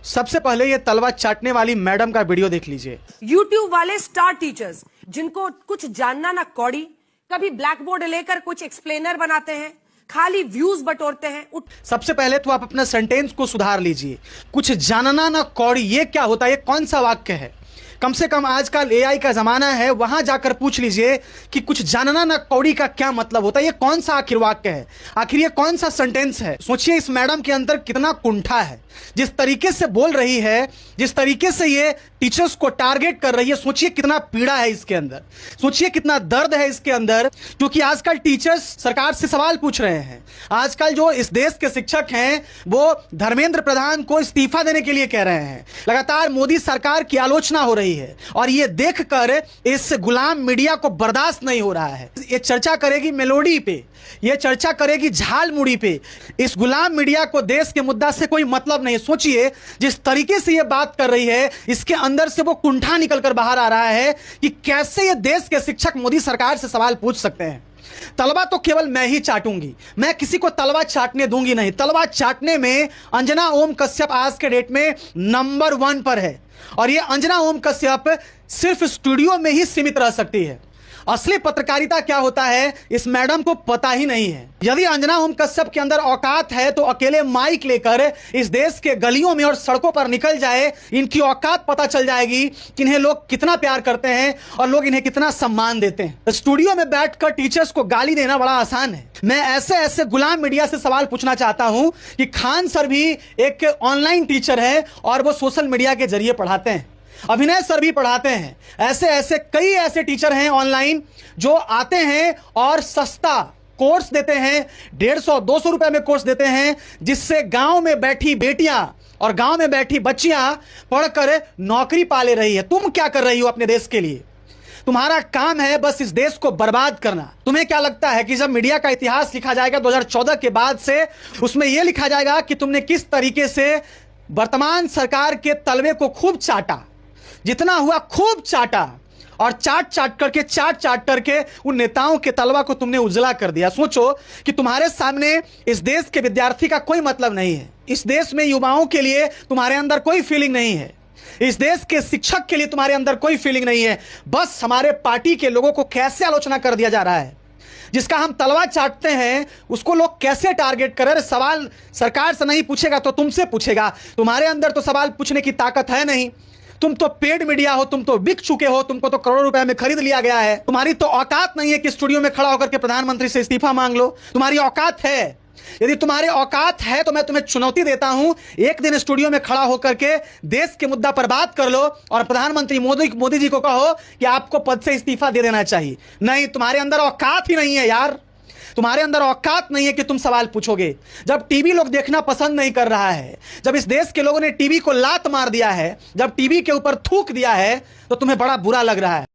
सबसे पहले ये तलवा चाटने वाली मैडम का वीडियो देख लीजिए। यूट्यूब वाले स्टार टीचर्स जिनको कुछ जानना ना कौड़ी, कभी ब्लैक बोर्ड लेकर कुछ एक्सप्लेनर बनाते हैं, खाली व्यूज बटोरते हैं। सबसे पहले तो आप अपना सेंटेंस को सुधार लीजिए। कुछ जानना ना कौड़ी, ये क्या होता है? ये कौन सा वाक्य है? कम से कम आजकल एआई का जमाना है, वहां जाकर पूछ लीजिए कि कुछ जानना ना कौड़ी का क्या मतलब होता है। ये कौन सा आखिर वाक्य है? आखिर ये कौन सा सेंटेंस है? सोचिए इस मैडम के अंदर कितना कुंठा है। जिस तरीके से बोल रही है, जिस तरीके से ये टीचर्स को टारगेट कर रही है, सोचिए कितना पीड़ा है इसके अंदर, सोचिए कितना दर्द है इसके अंदर। क्योंकि आजकल टीचर्स सरकार से सवाल पूछ रहे हैं। आजकल जो इस देश के शिक्षक हैं वो धर्मेंद्र प्रधान को इस्तीफा देने के लिए कह रहे हैं। लगातार मोदी सरकार की आलोचना हो रही है और ये देखकर इस गुलाम मीडिया को बर्दाश्त नहीं हो रहा है। ये चर्चा करेगी मेलोडी पे, ये चर्चा करेगी झाल मुड़ी पे। इस गुलाम मीडिया को देश के मुद्दा से कोई मतलब नहीं। सोचिए जिस तरीके से ये बात कर रही है, इसके अंदर से वो कुंठा निकलकर बाहर आ रहा है कि कैसे ये देश के शिक्षक मोदी सरकार से सवाल पूछ सकते हैं। तलवा तो केवल मैं ही चाटूंगी, मैं किसी को तलवा चाटने दूंगी नहीं। तलवा चाटने में अंजना ओम कश्यप आज के डेट में नंबर 1 पर है और ये अंजना ओम कश्यप सिर्फ स्टूडियो में ही सीमित रह सकती है। असली पत्रकारिता क्या होता है इस मैडम को पता ही नहीं है। यदि अंजना ओम कश्यप के अंदर औकात है तो अकेले माइक लेकर इस देश के गलियों में और सड़कों पर निकल जाए, इनकी औकात पता चल जाएगी कि इन्हें लोग कितना प्यार करते हैं और लोग इन्हें कितना सम्मान देते हैं। स्टूडियो में बैठकर टीचर्स को गाली देना बड़ा आसान है। मैं ऐसे ऐसे गुलाम मीडिया से सवाल पूछना चाहता हूं कि खान सर भी एक ऑनलाइन टीचर है और वो सोशल मीडिया के जरिए पढ़ाते हैं। अभिनय सर भी पढ़ाते हैं। ऐसे ऐसे कई ऐसे टीचर हैं ऑनलाइन जो आते हैं और सस्ता कोर्स देते हैं, 150-200 रुपए में कोर्स देते हैं, जिससे गांव में बैठी बेटियां और गांव में बैठी बच्चियां पढ़कर नौकरी पा ले रही है। तुम क्या कर रही हो अपने देश के लिए? तुम्हारा काम है बस इस देश को बर्बाद करना। तुम्हें क्या लगता है कि जब मीडिया का इतिहास लिखा जाएगा 2014 के बाद से, उसमें यह लिखा जाएगा कि तुमने किस तरीके से वर्तमान सरकार के तलवे को खूब चाटा, जितना हुआ खूब चाटा और चाट करके उन नेताओं के तलवा को तुमने उजला कर दिया। सोचो कि तुम्हारे सामने इस देश के विद्यार्थी का कोई मतलब नहीं है। इस देश में युवाओं के लिए तुम्हारे अंदर कोई फीलिंग नहीं है। इस देश के शिक्षक के लिए तुम्हारे अंदर कोई फीलिंग नहीं है। बस हमारे पार्टी के लोगों को कैसे आलोचना कर दिया जा रहा है। जिसका हम तलवा चाटते हैं उसको लोग कैसे टारगेट करें। सवाल सरकार से नहीं पूछेगा तो तुमसे पूछेगा। तुम्हारे अंदर तो सवाल पूछने की ताकत है नहीं। तुम तो पेड मीडिया हो, तुम तो बिक चुके हो, तुमको तो करोड़ों रुपए में खरीद लिया गया है। तुम्हारी तो औकात नहीं है कि स्टूडियो में खड़ा होकर के प्रधानमंत्री से इस्तीफा मांग लो। तुम्हारी औकात है। यदि तुम्हारी औकात है तो मैं तुम्हें चुनौती देता हूं, एक दिन स्टूडियो में खड़ा होकर के देश के मुद्दा पर बात कर लो और प्रधानमंत्री मोदी जी को कहो कि आपको पद से इस्तीफा दे देना चाहिए। नहीं, तुम्हारे अंदर औकात ही नहीं है यार। तुम्हारे अंदर औकात नहीं है कि तुम सवाल पूछोगे। जब टीवी लोग देखना पसंद नहीं कर रहा है, जब इस देश के लोगों ने टीवी को लात मार दिया है, जब टीवी के ऊपर थूक दिया है, तो तुम्हें बड़ा बुरा लग रहा है।